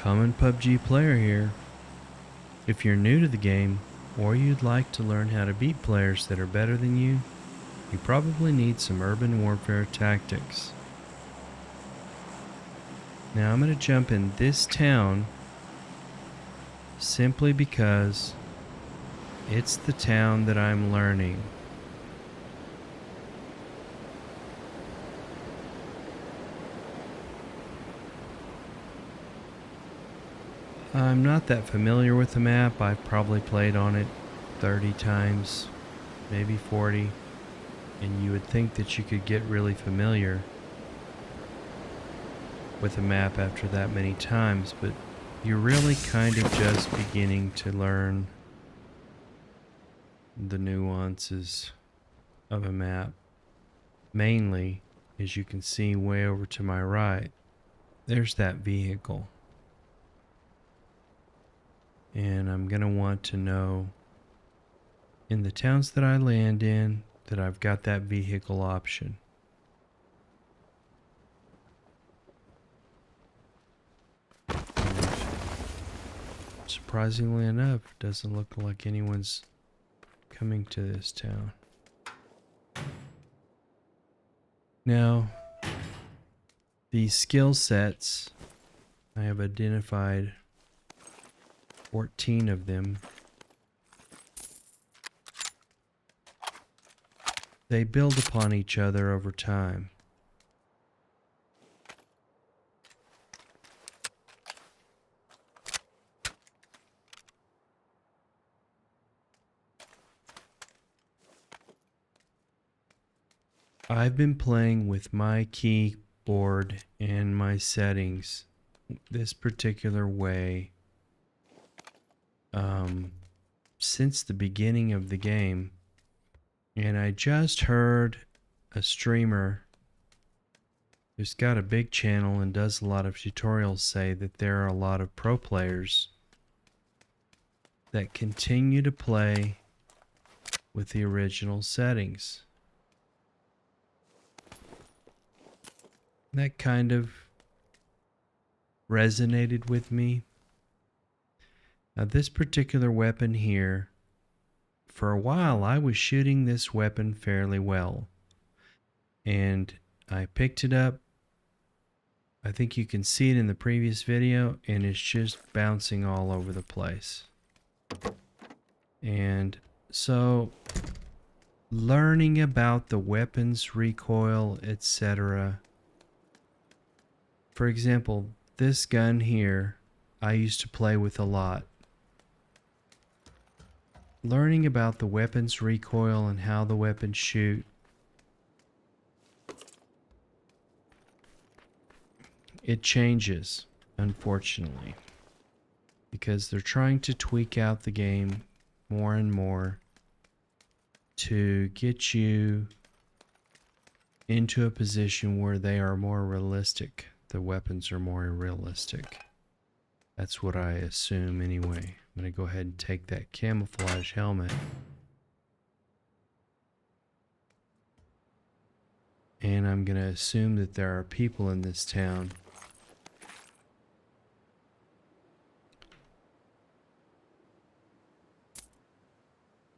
Common PUBG player here. If you're new to the game, or you'd like to learn how to beat players that are better than you probably need some urban warfare tactics. Now I'm going to jump in this town simply because it's the town that I'm learning. I'm not that familiar with the map. I've probably played on it 30 times, maybe 40, and you would think that you could get really familiar with a map after that many times, but you're really kind of just beginning to learn the nuances of a map. Mainly, as you can see way over to my right, there's that vehicle. And I'm going to want to know in the towns that I land in that I've got that vehicle option. And surprisingly enough, it doesn't look like anyone's coming to this town. Now, these skill sets, I have identified 14 of them. They build upon each other over time. I've been playing with my keyboard and my settings this particular way since the beginning of the game, and I just heard a streamer who's got a big channel and does a lot of tutorials say that there are a lot of pro players that continue to play with the original settings. That kind of resonated with me. Now this particular weapon here, for a while I was shooting this weapon fairly well. And I picked it up. I think you can see it in the previous video, and it's just bouncing all over the place. And so learning about the weapons, recoil, etc. For example, this gun here, I used to play with a lot. Learning about the weapons recoil and how the weapons shoot. It changes, unfortunately, because they're trying to tweak out the game more and more to get you into a position where they are more realistic. The weapons are more realistic. That's what I assume anyway. I'm going to go ahead and take that camouflage helmet. And I'm going to assume that there are people in this town.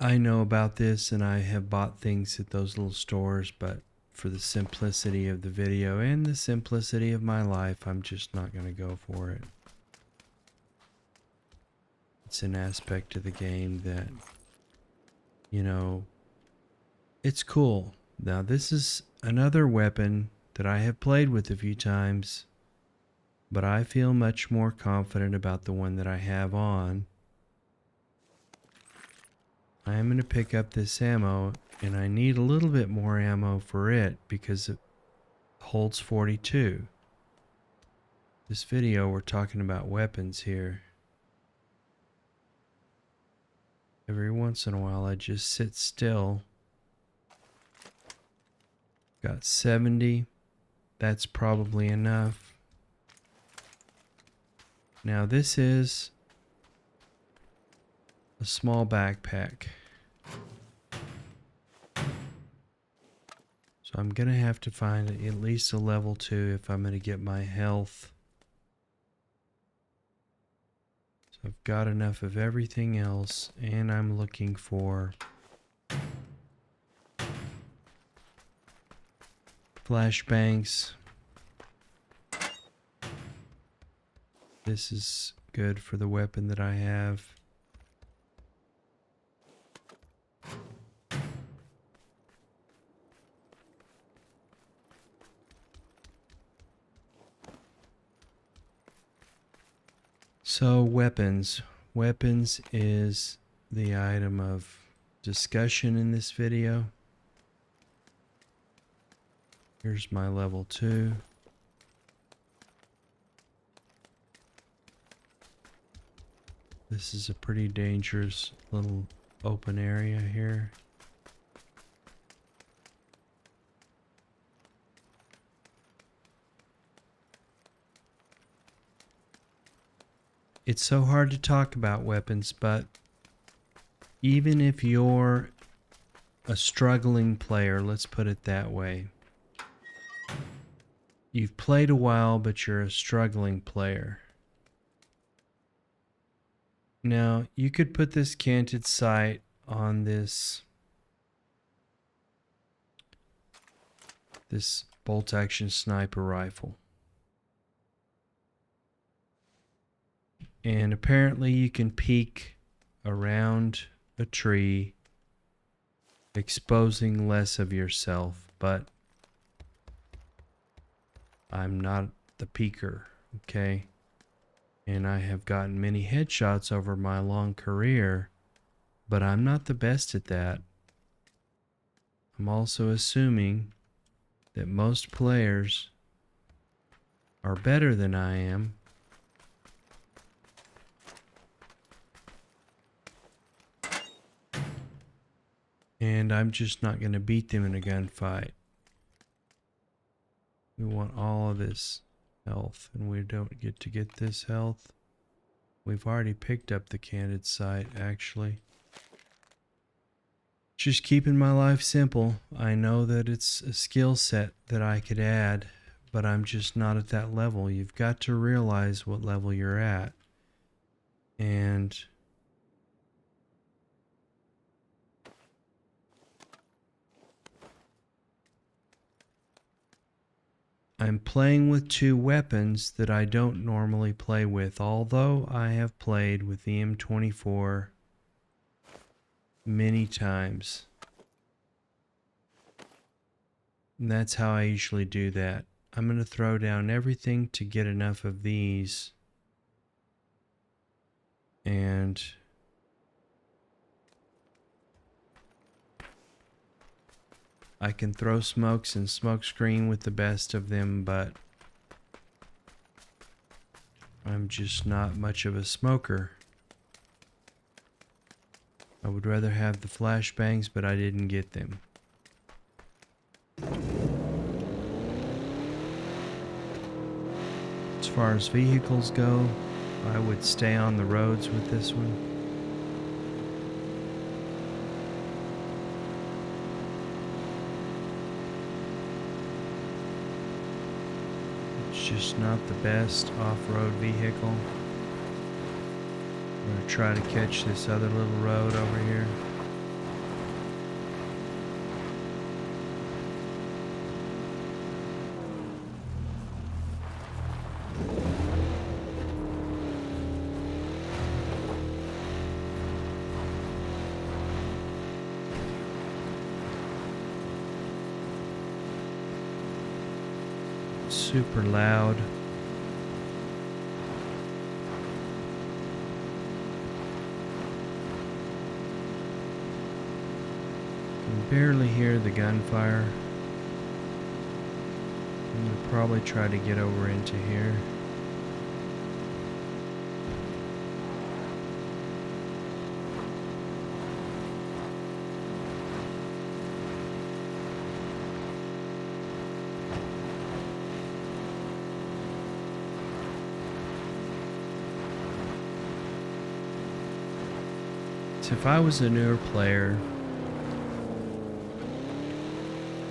I know about this and I have bought things at those little stores, but for the simplicity of the video and the simplicity of my life, I'm just not going to go for it. It's an aspect of the game that, you know, it's cool. Now this is another weapon that I have played with a few times, but I feel much more confident about the one that I have on. I am going to pick up this ammo, and I need a little bit more ammo for it because it holds 42. This video, we're talking about weapons here. Every once in a while, I just sit still. Got 70. That's probably enough. Now, this is a small backpack. So I'm going to have to find at least a level 2 if I'm going to get my health I've got enough of everything else, and I'm looking for flashbangs. This is good for the weapon that I have. So weapons. Weapons is the item of discussion in this video. Here's my level 2. This is a pretty dangerous little open area here. It's so hard to talk about weapons, but even if you're a struggling player, let's put it that way. You've played a while, but you're a struggling player. Now, you could put this canted sight on this bolt action sniper rifle. And apparently you can peek around a tree, exposing less of yourself, but I'm not the peeker, okay? And I have gotten many headshots over my long career, but I'm not the best at that. I'm also assuming that most players are better than I am. And I'm just not going to beat them in a gunfight. We want all of this health, and we don't get to get this health. We've already picked up the canted sight, actually. Just keeping my life simple. I know that it's a skill set that I could add, but I'm just not at that level. You've got to realize what level you're at. And I'm playing with two weapons that I don't normally play with, although I have played with the M24 many times. And that's how I usually do that. I'm going to throw down everything to get enough of these. And I can throw smokes and smoke screen with the best of them, but I'm just not much of a smoker. I would rather have the flashbangs, but I didn't get them. As far as vehicles go, I would stay on the roads with this one. It's just not the best off-road vehicle. I'm going to try to catch this other little road over here. Super loud. Can barely hear the gunfire. I'm gonna probably try to get over into here. So if I was a newer player,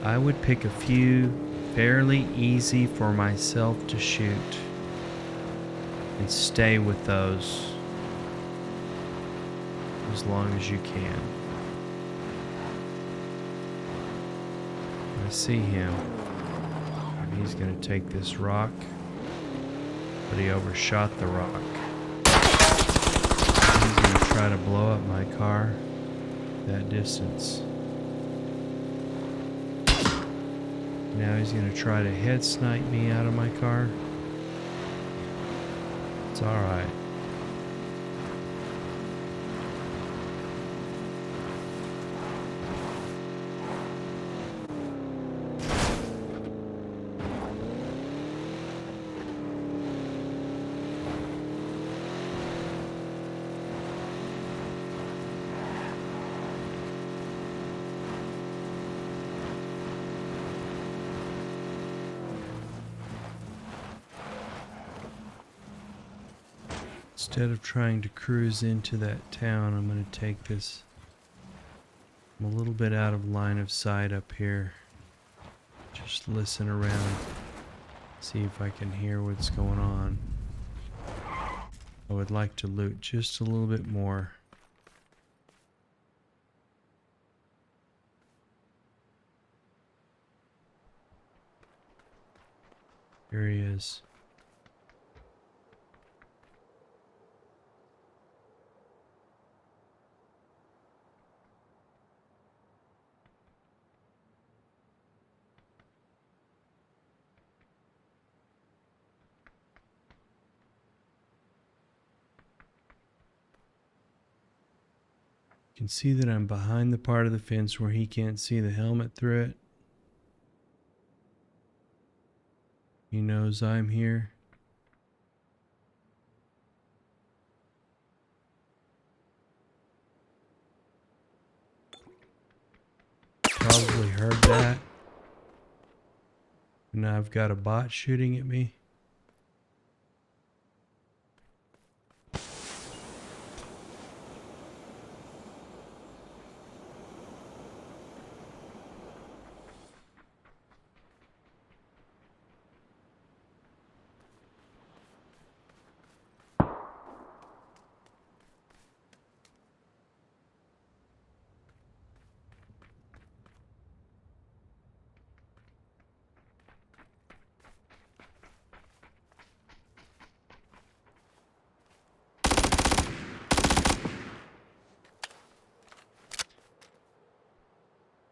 I would pick a few fairly easy for myself to shoot and stay with those. as long as you can. I see him. And he's going to take this rock, but he overshot the rock. He's going to try to blow up my car that distance. Now he's going to try to head snipe me out of my car. It's alright. Instead of trying to cruise into that town, I'm going to take this. I'm a little bit out of line of sight up here. Just listen around, see if I can hear what's going on. I would like to loot just a little bit more. Here he is. You can see that I'm behind the part of the fence where he can't see the helmet through it. He knows I'm here. Probably heard that. And I've got a bot shooting at me.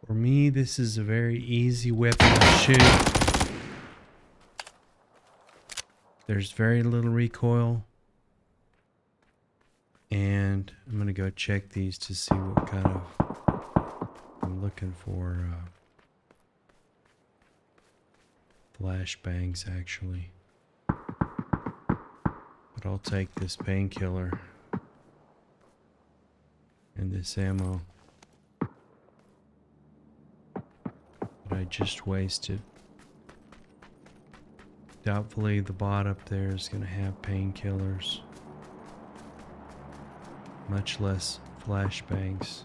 For me, this is a very easy weapon to shoot. There's very little recoil. And I'm going to go check these to see what kind of... I'm looking for flashbangs, actually. But I'll take this painkiller and this ammo. I just wasted. Doubtfully the bot up there is going to have painkillers, much less flashbangs.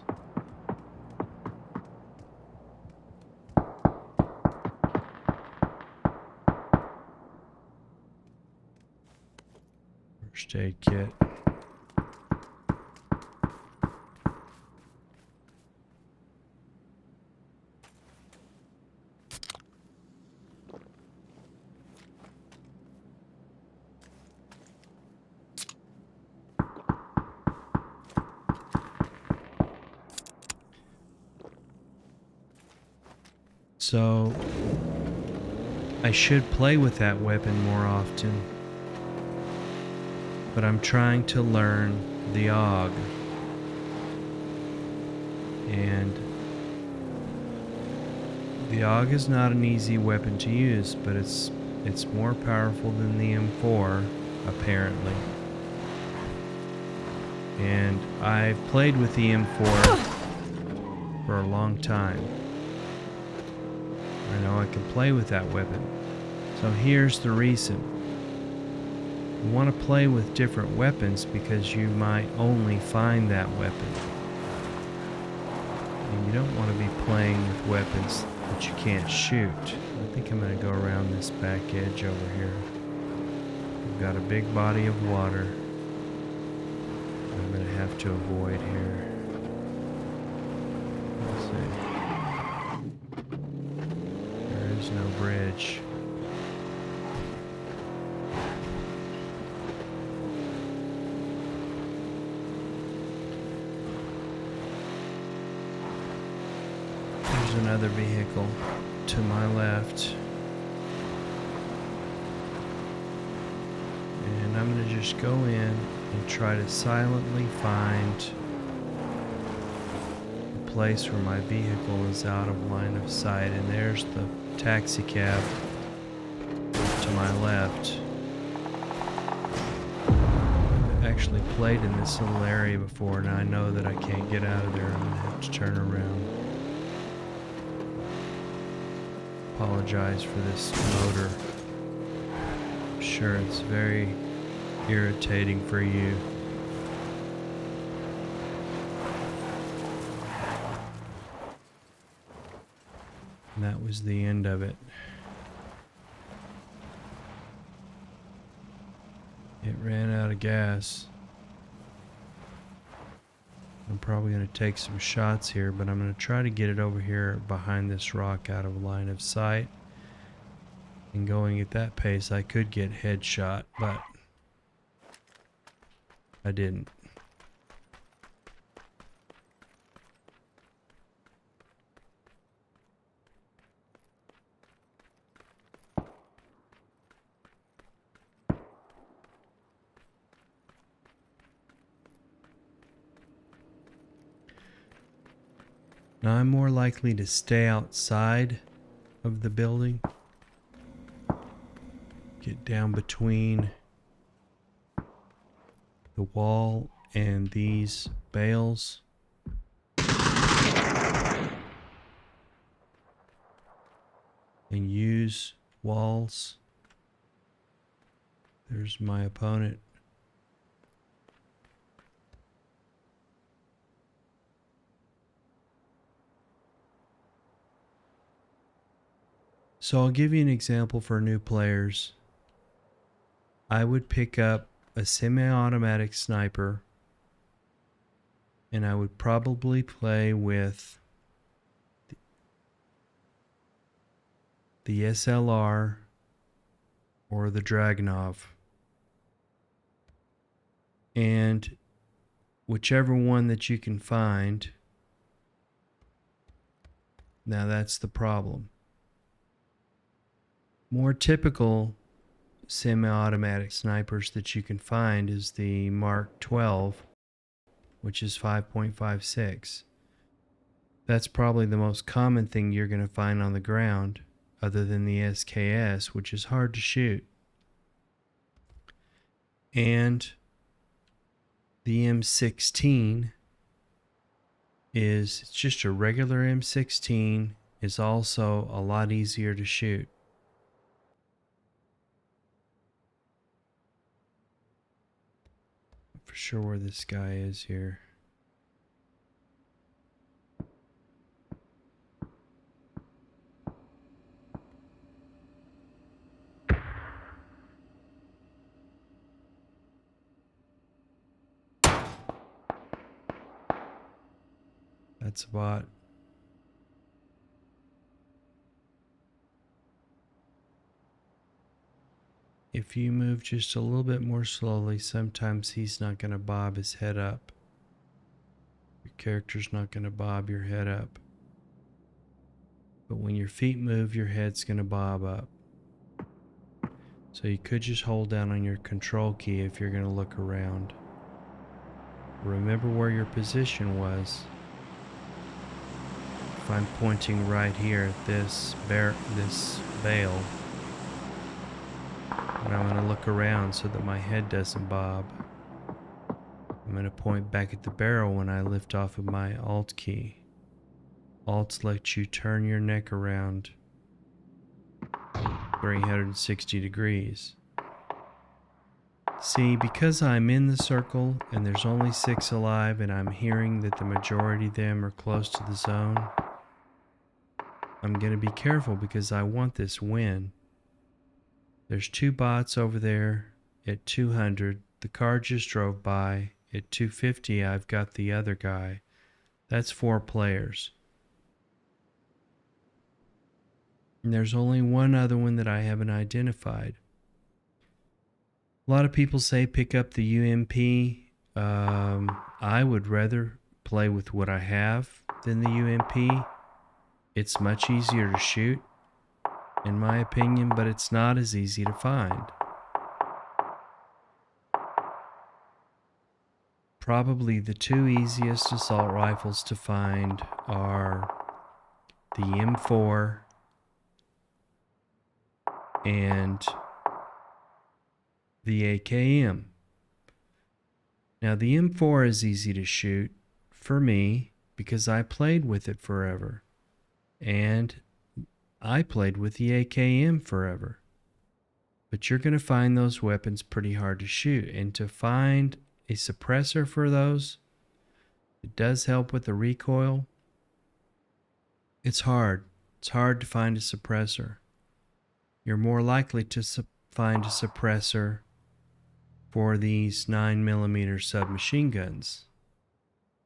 First aid kit. So, I should play with that weapon more often, but I'm trying to learn the AUG, and the AUG is not an easy weapon to use, but it's more powerful than the M4, apparently. And I've played with the M4 for a long time. I know I can play with that weapon. So here's the reason. You want to play with different weapons because you might only find that weapon. And you don't want to be playing with weapons that you can't shoot. I think I'm going to go around this back edge over here. We've got a big body of water I'm going to have to avoid here. see. There is no bridge. There's another vehicle to my left. And I'm going to just go in and try to silently find a place where my vehicle is out of line of sight. And there's the taxi cab to my left. I've actually played in this little area before, and I know that I can't get out of there. I'm going to have to turn around. Apologize for this motor. I'm sure it's very irritating for you. And that was the end of it. It ran out of gas. I'm probably going to take some shots here, but I'm going to try to get it over here behind this rock out of line of sight. And going at that pace, I could get headshot, but I didn't. Now I'm more likely to stay outside of the building. Get down between the wall and these bales. And use walls. There's my opponent. So I'll give you an example for new players. I would pick up a semi-automatic sniper, and I would probably play with the SLR or the Dragunov. And whichever one that you can find, now that's the problem. More typical semi-automatic snipers that you can find is the Mark 12, which is 5.56. That's probably the most common thing you're going to find on the ground, other than the SKS, which is hard to shoot. And the M16 it's just a regular M16, is also a lot easier to shoot. For sure where this guy is here. That's a bot. If you move just a little bit more slowly, sometimes he's not going to bob his head up. Your character's not going to bob your head up. But when your feet move, your head's going to bob up. So you could just hold down on your control key if you're going to look around. Remember where your position was. If I'm pointing right here at this bale, and I'm going to look around so that my head doesn't bob. I'm going to point back at the barrel when I lift off of my Alt key. Alt lets you turn your neck around 360 degrees. See, because I'm in the circle and there's only 6 alive and I'm hearing that the majority of them are close to the zone, I'm going to be careful because I want this win. There's 2 bots over there at 200. The car just drove by. At 250, I've got the other guy. That's 4 players. And there's only one other one that I haven't identified. A lot of people say pick up the UMP. I would rather play with what I have than the UMP. It's much easier to shoot, in my opinion, but it's not as easy to find. Probably the two easiest assault rifles to find are the M4 and the AKM. Now, the M4 is easy to shoot for me because I played with it forever. And I played with the AKM forever. But you're going to find those weapons pretty hard to shoot. And to find a suppressor for those, it does help with the recoil. It's hard. It's hard to find a suppressor. You're more likely to find a suppressor for these 9mm submachine guns.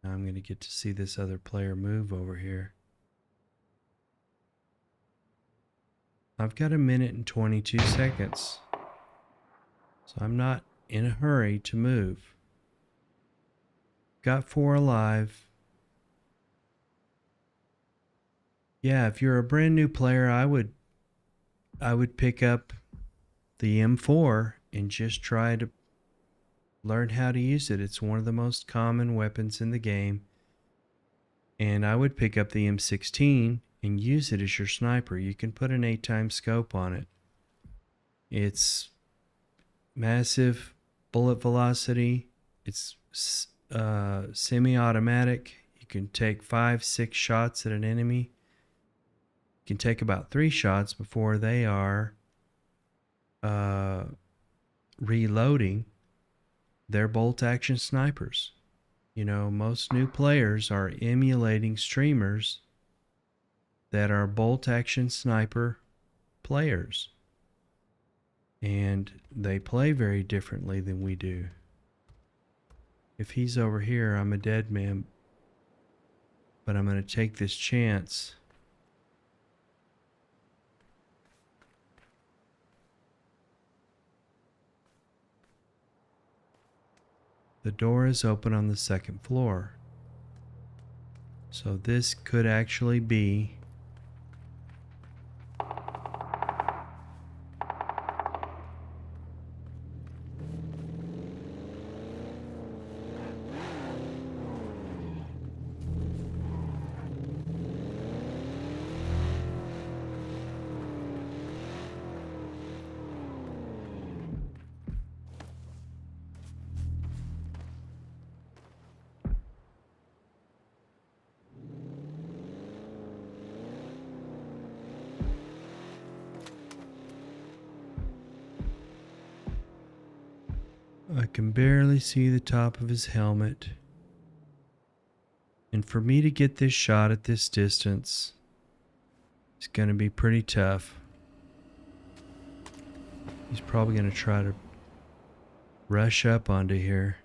Now I'm going to get to see this other player move over here. I've got 1minute and 22 seconds. So I'm not in a hurry to move. Got 4 alive. Yeah, if you're a brand new player, I would pick up the M4 and just try to learn how to use it. It's one of the most common weapons in the game. And I would pick up the M16 and use it as your sniper. You can put an 8x scope on it. It's massive bullet velocity. It's semi-automatic. You can take 5-6 shots at an enemy. You can take about 3 shots before they are reloading. They're bolt-action snipers. You know, most new players are emulating streamers that are bolt-action sniper players. And they play very differently than we do. If he's over here, I'm a dead man. But I'm going to take this chance. The door is open on the second floor. So this could actually be I can barely see the top of his helmet. And for me to get this shot at this distance, it's going to be pretty tough. He's probably going to try to rush up onto here.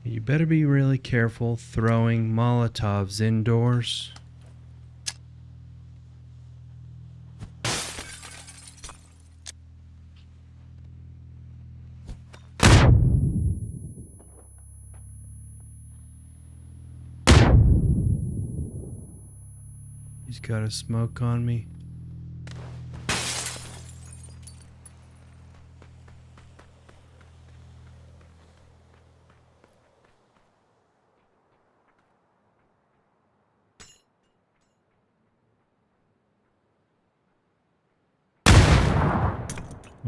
You better be really careful throwing Molotovs indoors. He's got a smoke on me.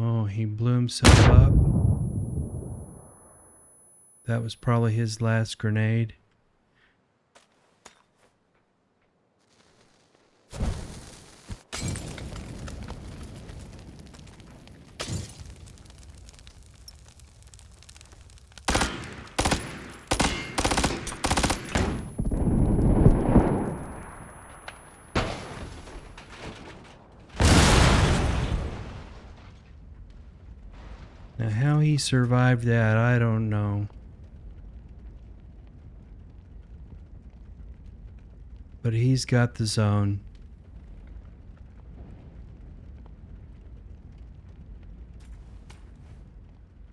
Oh, he blew himself up. That was probably his last grenade. Now, how he survived that, I don't know. But he's got the zone.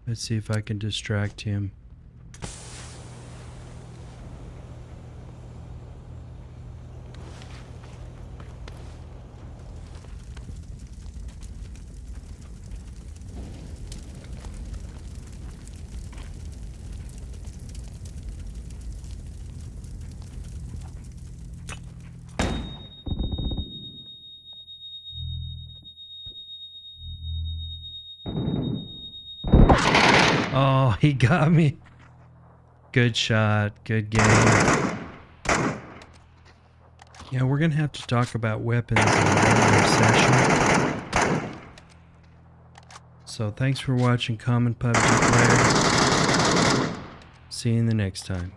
Let's see if I can distract him. Oh, he got me. Good shot. Good game. Yeah, we're going to have to talk about weapons in another session. So thanks for watching Common PUBG Player. See you in the next time.